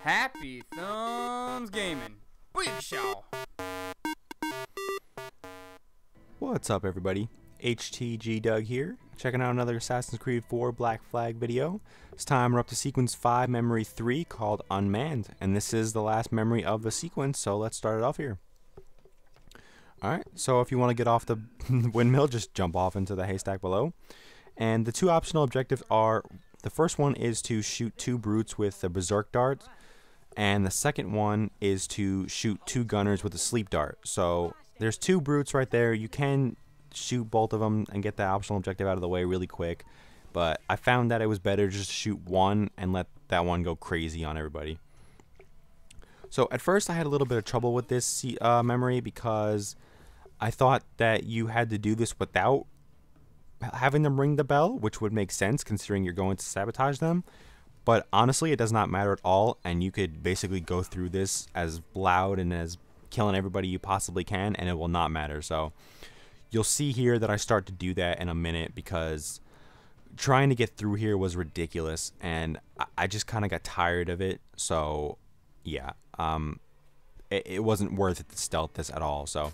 Happy Thumbs Gaming. Big show. What's up, everybody? HTG Doug here, checking out another Assassin's Creed 4 Black Flag video. This time we're up to sequence 5, memory 3, called Unmanned, and this is the last memory of the sequence, so let's start it off here. Alright, so if you want to get off the windmill, just jump off into the haystack below. And the two optional objectives are, the first one is to shoot 2 brutes with the berserk dart, and the second one is to shoot 2 gunners with a sleep dart. So there's 2 brutes right there. You can shoot both of them and get the optional objective out of the way really quick, but I found that it was better just to shoot one and let that one go crazy on everybody. So at first I had a little bit of trouble with this memory because I thought that you had to do this without having them ring the bell, which would make sense considering you're going to sabotage them. But honestly, it does not matter at all, and you could basically go through this as loud and as killing everybody you possibly can, and it will not matter. So you'll see here that I start to do that in a minute because trying to get through here was ridiculous, and I just kind of got tired of it. So yeah, it wasn't worth it to stealth this at all. So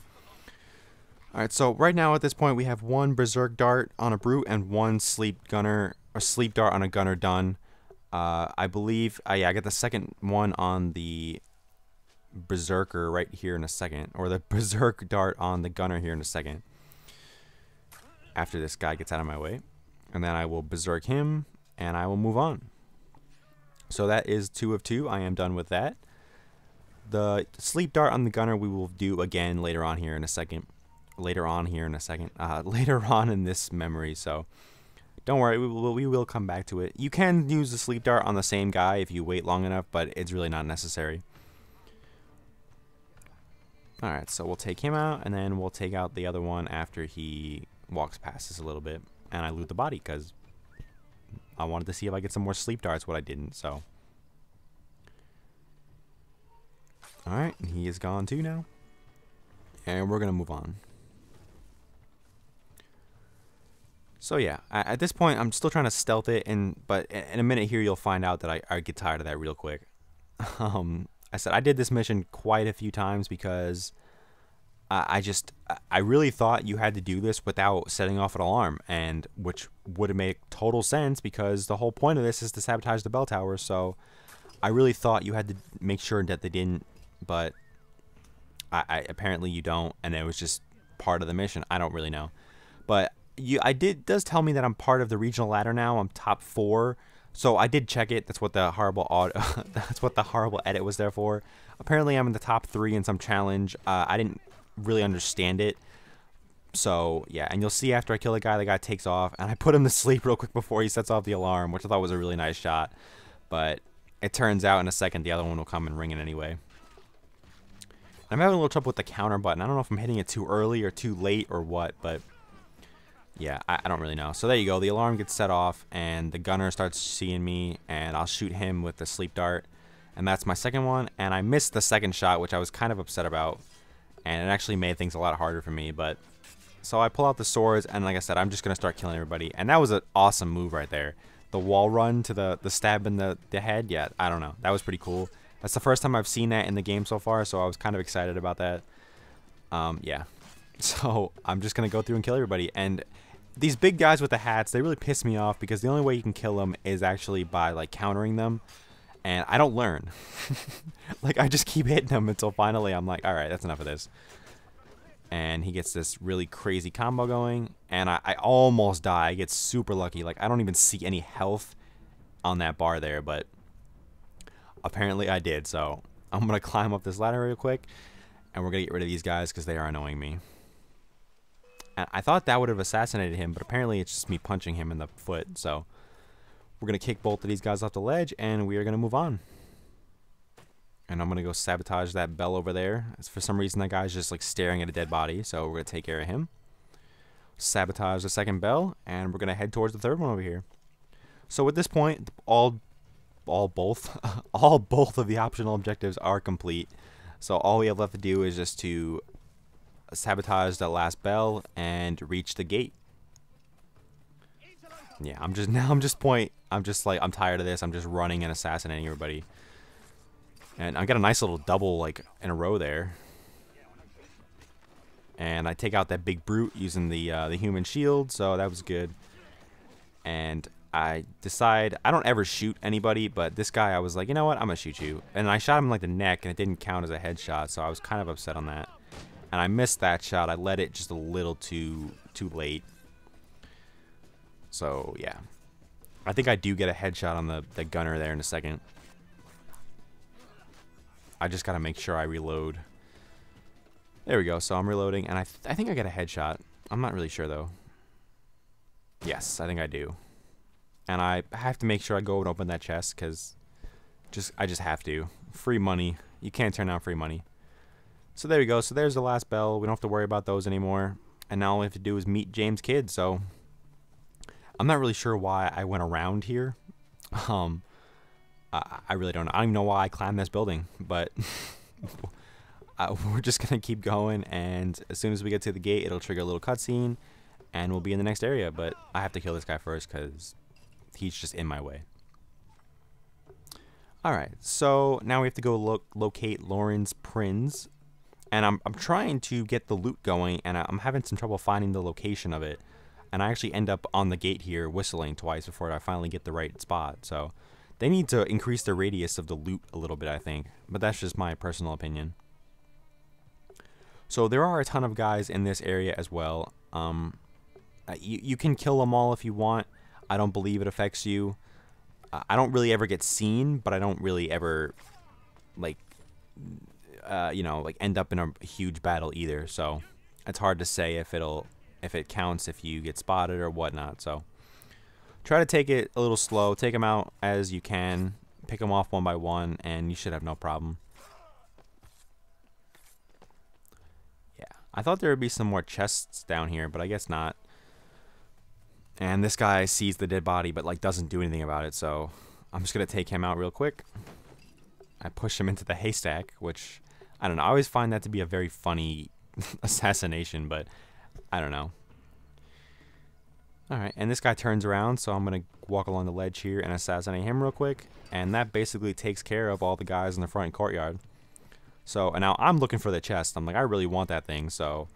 alright, so right now at this point we have 1 berserk dart on a brute and 1 sleep dart on a gunner done. I believe, yeah, I got the second one on the berserker right here in a second, or the berserk dart on the gunner here in a second, after this guy gets out of my way, and then I will berserk him and I will move on. So that is 2 of 2. I am done with that. The sleep dart on the gunner we will do again later on in later on in this memory, so don't worry, we will come back to it. You can use the sleep dart on the same guy if you wait long enough, but it's really not necessary. Alright, so we'll take him out, and then we'll take out the other one after he walks past us a little bit, and I loot the body, because I wanted to see if I get some more sleep darts, what I didn't, so. Alright, he is gone too now, and we're going to move on. So yeah, at this point I'm still trying to stealth it, but in a minute here you'll find out that I get tired of that real quick. I said I did this mission quite a few times because I really thought you had to do this without setting off an alarm, and which would have made total sense because the whole point of this is to sabotage the bell tower. So I really thought you had to make sure that they didn't, but apparently you don't, and it was just part of the mission. I don't really know, but it does tell me that I'm part of the regional ladder now. I'm top 4, so I did check it. That's what the horrible that's what the horrible edit was there for. Apparently, I'm in the top 3 in some challenge. I didn't really understand it. So yeah, and you'll see after I kill the guy takes off, and I put him to sleep real quick before he sets off the alarm, which I thought was a really nice shot. But it turns out in a second the other one will come and ring it anyway. I'm having a little trouble with the counter button. I don't know if I'm hitting it too early or too late or what, but yeah, I don't really know. So there you go. The alarm gets set off, and the gunner starts seeing me, and I'll shoot him with the sleep dart. And that's my second one, and I missed the second shot, which I was kind of upset about. And it actually made things a lot harder for me. But so I pull out the swords, and like I said, I'm just going to start killing everybody. And that was an awesome move right there. The wall run to the stab in the head. Yeah, I don't know. That was pretty cool. That's the first time I've seen that in the game so far, so I was kind of excited about that. Yeah. So I'm just going to go through and kill everybody. And these big guys with the hats, they really piss me off because the only way you can kill them is actually by like countering them, and I don't learn. Like I just keep hitting them until finally I'm like, all right, that's enough of this. And he gets this really crazy combo going, and I almost die. I get super lucky. Like I don't even see any health on that bar there, but apparently I did. So I'm gonna climb up this ladder real quick, and we're gonna get rid of these guys because they are annoying me. And I thought that would have assassinated him, but apparently it's just me punching him in the foot. So we're going to kick both of these guys off the ledge, and we are going to move on. And I'm going to go sabotage that bell over there. For some reason, that guy's just like staring at a dead body, so we're going to take care of him. Sabotage the second bell, and we're going to head towards the third one over here. So at this point, both of the optional objectives are complete. So all we have left to do is just to sabotage the last bell and reach the gate. Yeah, I'm just tired of this. I'm just running and assassinating everybody. And I got a nice little double, like, in a row there. And I take out that big brute using the human shield, so that was good. And I decide, I don't ever shoot anybody, but this guy, I was like, you know what, I'm gonna shoot you. And I shot him like the neck, and it didn't count as a headshot, so I was kind of upset on that. And I missed that shot. I let it just a little too late. So yeah, I think I do get a headshot on the gunner there in a second. I just gotta make sure I reload. There we go. So I'm reloading, and I think I get a headshot. I'm not really sure though. Yes, I think I do. And I have to make sure I go and open that chest because I just have to. Free money. You can't turn down free money. So there we go. So there's the last bell. We don't have to worry about those anymore. And now all we have to do is meet James Kidd. So I'm not really sure why I went around here. I really don't know. I don't even know why I climbed this building, but we're just gonna keep going. And as soon as we get to the gate, it'll trigger a little cutscene, and we'll be in the next area. But I have to kill this guy first because he's just in my way. Alright, so now we have to go locate Lauren's Prinz. And I'm trying to get the loot going, and I'm having some trouble finding the location of it. And I actually end up on the gate here whistling twice before I finally get the right spot. So they need to increase the radius of the loot a little bit, I think. But that's just my personal opinion. So there are a ton of guys in this area as well. You can kill them all if you want. I don't believe it affects you. I don't really ever get seen, but I don't really ever, like, you know, like end up in a huge battle either. So it's hard to say if it counts if you get spotted or whatnot. So try to take it a little slow. Take them out as you can. Pick them off one by one, and you should have no problem. Yeah, I thought there would be some more chests down here, but I guess not. And this guy sees the dead body, but like doesn't do anything about it. So I'm just gonna take him out real quick. I push him into the haystack, which I don't know. I always find that to be a very funny assassination, but I don't know. Alright, and this guy turns around, so I'm going to walk along the ledge here and assassinate him real quick. And that basically takes care of all the guys in the front courtyard. So, and now I'm looking for the chest. I'm like, I really want that thing, so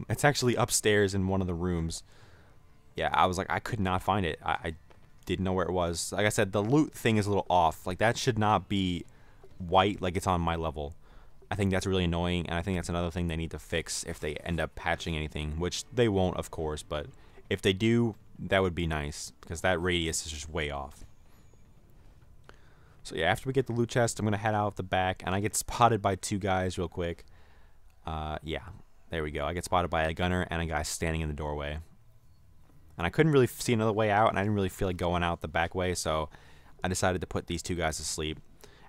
it's actually upstairs in one of the rooms. Yeah, I was like, I could not find it. I didn't know where it was. Like I said, the loot thing is a little off. Like, that should not be white like it's on my level. I think that's really annoying, and I think that's another thing they need to fix if they end up patching anything, which they won't, of course, but if they do, that would be nice, because that radius is just way off. So yeah, after we get the loot chest, I'm going to head out the back, and I get spotted by two guys real quick. Yeah, there we go. I get spotted by a gunner and a guy standing in the doorway. And I couldn't really see another way out, and I didn't really feel like going out the back way, so I decided to put these two guys to sleep.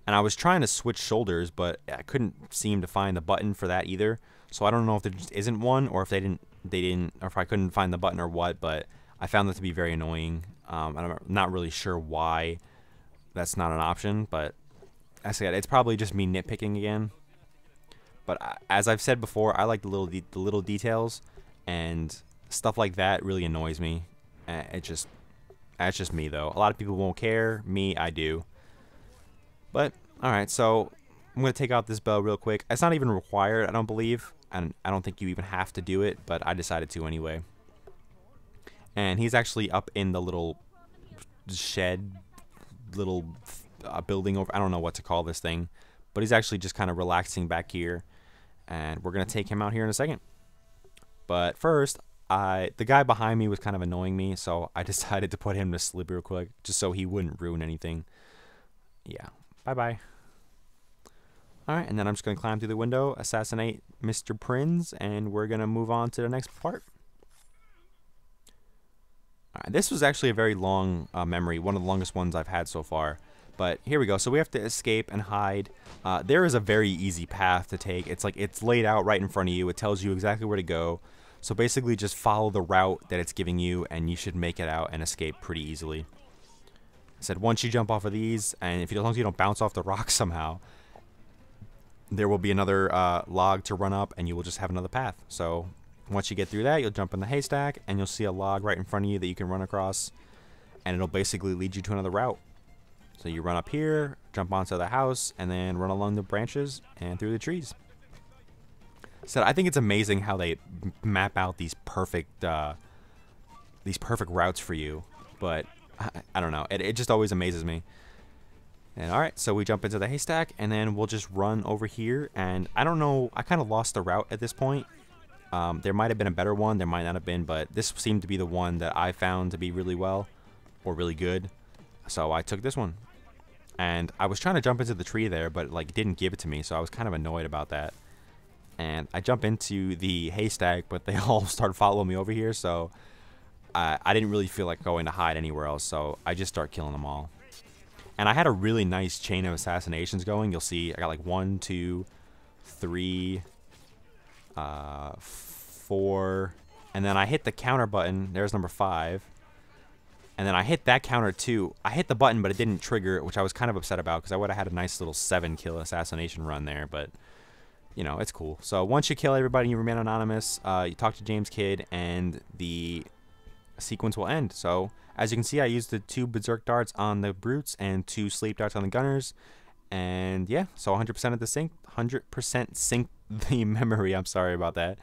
And I was trying to switch shoulders, but I couldn't seem to find the button for that either. So I don't know if there just isn't one, or if they didn't, or if I couldn't find the button or what. But I found that to be very annoying. And I'm not really sure why that's not an option. But as I said, it's probably just me nitpicking again. But as I've said before, I like the little details, and stuff like that really annoys me. That's just me though. A lot of people won't care. Me, I do. But, alright, so I'm going to take out this bell real quick. It's not even required, I don't believe. And I don't think you even have to do it, but I decided to anyway. And he's actually up in the little shed, little building over. I don't know what to call this thing. But he's actually just kind of relaxing back here. And we're going to take him out here in a second. But first, the guy behind me was kind of annoying me, so I decided to put him to sleep real quick, just so he wouldn't ruin anything. Yeah. Bye-bye. Alright, and then I'm just going to climb through the window, assassinate Mr. Prinz, and we're going to move on to the next part. Alright, this was actually a very long memory, one of the longest ones I've had so far. But here we go. So we have to escape and hide. There is a very easy path to take. It's like it's laid out right in front of you. It tells you exactly where to go. So basically just follow the route that it's giving you, and you should make it out and escape pretty easily. I said once you jump off of these, and as long as you don't bounce off the rock somehow, there will be another log to run up, and you will just have another path. So once you get through that, you'll jump in the haystack, and you'll see a log right in front of you that you can run across, and it'll basically lead you to another route. So you run up here, jump onto the house, and then run along the branches and through the trees. So I think it's amazing how they map out these perfect routes for you. But I don't know, it just always amazes me. And alright, so we jump into the haystack, and then we'll just run over here. And I don't know, I kind of lost the route at this point. There might have been a better one, there might not have been, but this seemed to be the one that I found to be really well, or really good. So I took this one. And I was trying to jump into the tree there, but like it didn't give it to me, so I was kind of annoyed about that. And I jump into the haystack, but they all start following me over here, so I didn't really feel like going to hide anywhere else, so I just start killing them all. And I had a really nice chain of assassinations going. You'll see I got like 1, 2, 3, 4, and then I hit the counter button. There's number 5. And then I hit that counter too. I hit the button, but it didn't trigger, which I was kind of upset about because I would have had a nice little 7-kill assassination run there, but you know, it's cool. So once you kill everybody, you remain anonymous. You talk to James Kidd, and the sequence will end. So as you can see, I used the 2 berserk darts on the brutes and 2 sleep darts on the gunners, and yeah, so 100% of the sync, 100% sync the memory. I'm sorry about that.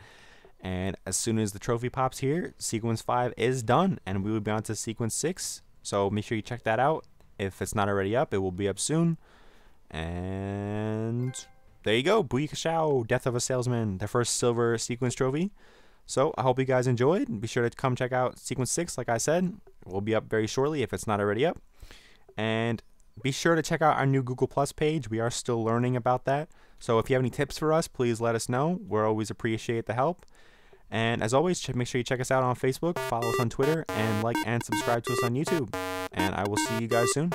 And as soon as the trophy pops here, sequence 5 is done, and we will be on to sequence 6. So make sure you check that out. If it's not already up, it will be up soon. And there you go, Booyakashow, Death of a Salesman, the first silver sequence trophy. So I hope you guys enjoyed. Be sure to come check out sequence 6, like I said. It will be up very shortly if it's not already up. And be sure to check out our new Google Plus page. We are still learning about that. So if you have any tips for us, please let us know. We'll always appreciate the help. And as always, make sure you check us out on Facebook, follow us on Twitter, and like and subscribe to us on YouTube. And I will see you guys soon.